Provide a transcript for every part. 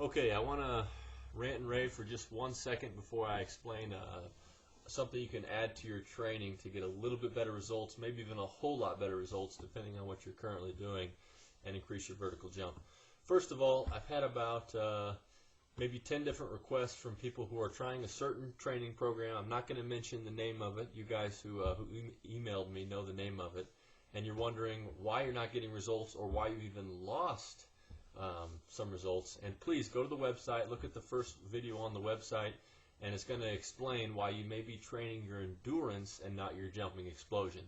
Okay, I want to rant and rave for just 1 second before I explain something you can add to your training to get a little bit better results, maybe even a whole lot better results depending on what you're currently doing, and increase your vertical jump. First of all, I've had about maybe 10 different requests from people who are trying a certain training program. I'm not going to mention the name of it. You guys who emailed me know the name of it, and you're wondering why you're not getting results or why you even lost some results. And please go to the website, look at the first video on the website, and it's going to explain why you may be training your endurance and not your jumping explosion.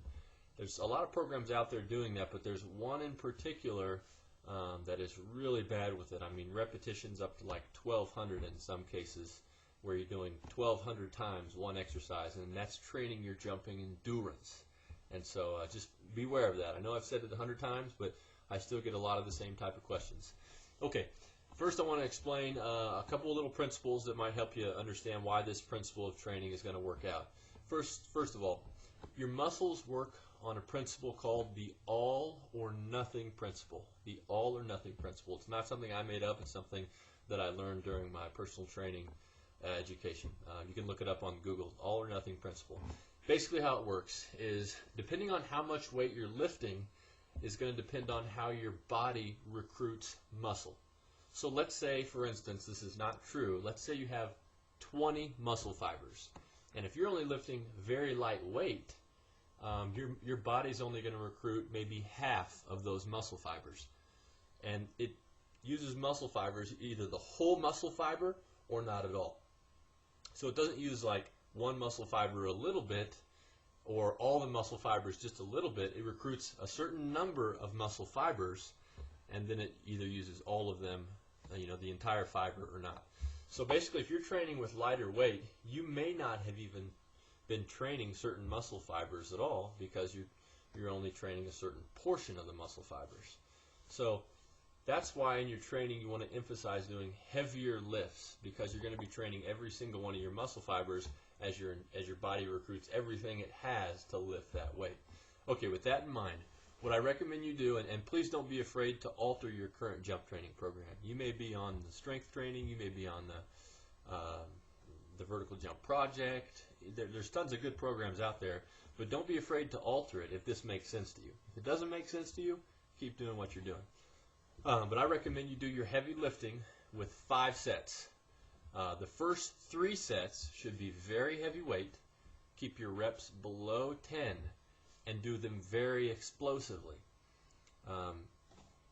There's a lot of programs out there doing that, but there's one in particular that is really bad with it. I mean, repetitions up to like 1,200 in some cases, where you're doing 1,200 times one exercise, and that's training your jumping endurance. And so just beware of that. I know I've said it 100 times, but I still get a lot of the same type of questions. Okay, first I want to explain a couple of little principles that might help you understand why this principle of training is going to work out. First of all, your muscles work on a principle called the all or nothing principle. The all or nothing principle. It's not something I made up. It's something that I learned during my personal training education. You can look it up on Google. All or nothing principle. Basically how it works is depending on how much weight you're lifting is going to depend on how your body recruits muscle. So let's say, for instance, this is not true. Let's say you have 20 muscle fibers. And if you're only lifting very light weight, your body's only going to recruit maybe half of those muscle fibers. And it uses muscle fibers, either the whole muscle fiber or not at all. So it doesn't use like one muscle fiber a little bit or all the muscle fibers just a little bit. It recruits a certain number of muscle fibers, and then it either uses all of them, the entire fiber or not. So basically, if you're training with lighter weight, you may not have even been training certain muscle fibers at all because you're only training a certain portion of the muscle fibers. So that's why in your training you want to emphasize doing heavier lifts, because you're going to be training every single one of your muscle fibers as your body recruits everything it has to lift that weight. Okay, with that in mind, what I recommend you do, and please don't be afraid to alter your current jump training program. You may be on the strength training, you may be on the vertical jump project. There's tons of good programs out there, but don't be afraid to alter it if this makes sense to you. If it doesn't make sense to you, keep doing what you're doing. But I recommend you do your heavy lifting with 5 sets. The first 3 sets should be very heavy weight. Keep your reps below 10 and do them very explosively.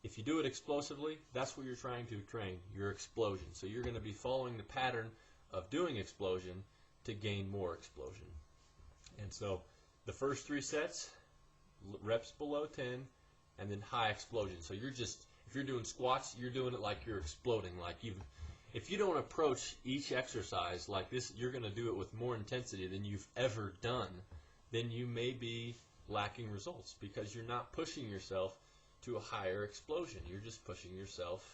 If you do it explosively, that's what you're trying to train, your explosion. So you're going to be following the pattern of doing explosion to gain more explosion. And so the first 3 sets, reps below 10, and then high explosion. So you're just, if you're doing squats, you're doing it like you're exploding. If you don't approach each exercise like this, you're going to do it with more intensity than you've ever done, then you may be lacking results because you're not pushing yourself to a higher explosion. You're just pushing yourself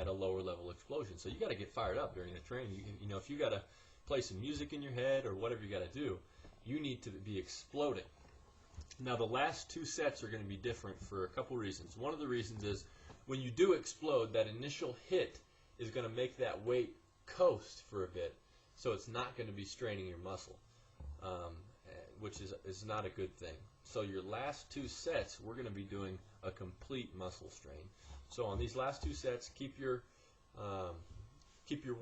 at a lower level explosion. So you got to get fired up during the training. If you got to play some music in your head or whatever you got to do, you need to be exploding. Now the last 2 sets are going to be different for a couple reasons. One of the reasons is when you do explode, that initial hit is going to make that weight coast for a bit, so it's not going to be straining your muscle, which is not a good thing. So your last 2 sets, we're going to be doing a complete muscle strain. So on these last 2 sets, keep your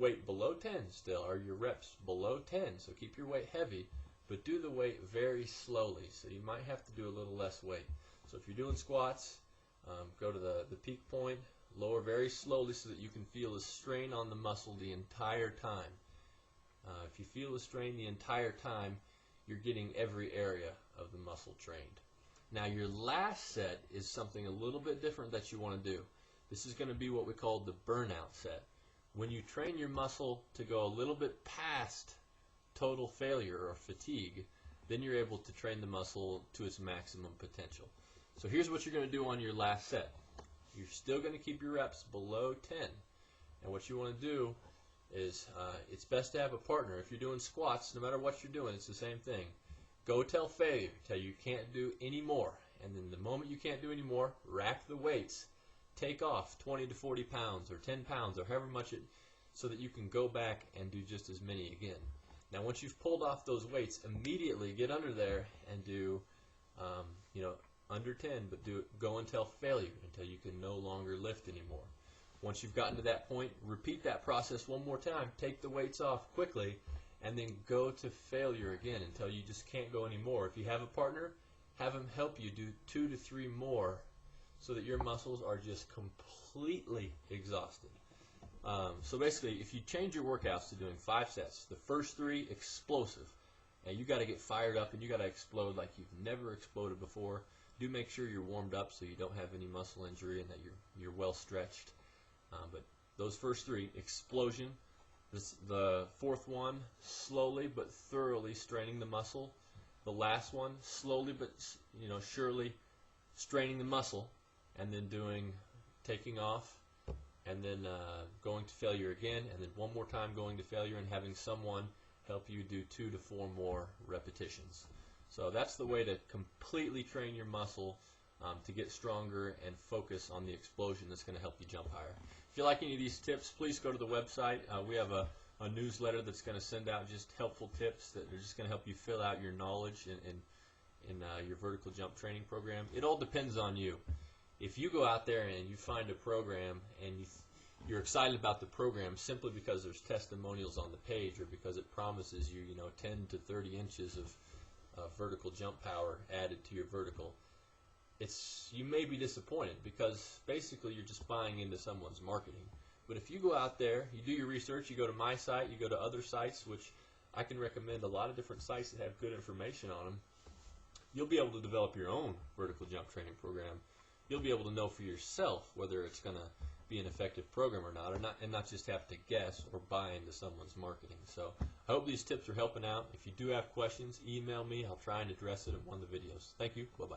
weight below 10 still, or your reps below 10. So keep your weight heavy, but do the weight very slowly. So you might have to do a little less weight. So if you're doing squats, go to the peak point, lower very slowly so that you can feel the strain on the muscle the entire time. If you feel the strain the entire time, you're getting every area of the muscle trained. Now your last set is something a little bit different that you want to do. This is going to be what we call the burnout set. When you train your muscle to go a little bit past total failure or fatigue, then you're able to train the muscle to its maximum potential. So here's what you're going to do on your last set. You're still going to keep your reps below 10. And what you want to do is, it's best to have a partner. If you're doing squats, no matter what you're doing, it's the same thing. Go tell failure, tell you can't do any more. And then the moment you can't do any more, rack the weights take off 20 to 40 pounds or 10 pounds or however much so that you can go back and do just as many again. Now once you've pulled off those weights, immediately get under there and do under 10, but go until failure, until you can no longer lift anymore. Once you've gotten to that point, repeat that process one more time. Take the weights off quickly and then go to failure again until you just can't go anymore. If you have a partner, have him help you do 2 to 3 more so that your muscles are just completely exhausted. So basically, if you change your workouts to doing 5 sets, the first 3 explosive, and you got to get fired up and you got to explode like you've never exploded before. Do make sure you're warmed up so you don't have any muscle injury and that you're well stretched. But those first 3, explosion. The fourth one, slowly but thoroughly straining the muscle. The last one, slowly but surely straining the muscle, and then taking off, and then going to failure again, and then one more time going to failure, and having someone help you do 2 to 4 more repetitions. So that's the way to completely train your muscle to get stronger and focus on the explosion that's going to help you jump higher. If you like any of these tips, please go to the website. We have a newsletter that's going to send out just helpful tips that are just going to help you fill out your knowledge in your vertical jump training program. It all depends on you. If you go out there and you find a program and you're excited about the program simply because there's testimonials on the page or because it promises you 10 to 30 inches of vertical jump power added to your vertical, you may be disappointed because basically you're just buying into someone's marketing. But if you go out there, you do your research, you go to my site, you go to other sites, which I can recommend a lot of different sites that have good information on them, you'll be able to develop your own vertical jump training program. You'll be able to know for yourself whether it's going to be an effective program or not, and not just have to guess or buy into someone's marketing. So I hope these tips are helping out. If you do have questions, email me. I'll try and address it in one of the videos. Thank you. Bye-bye.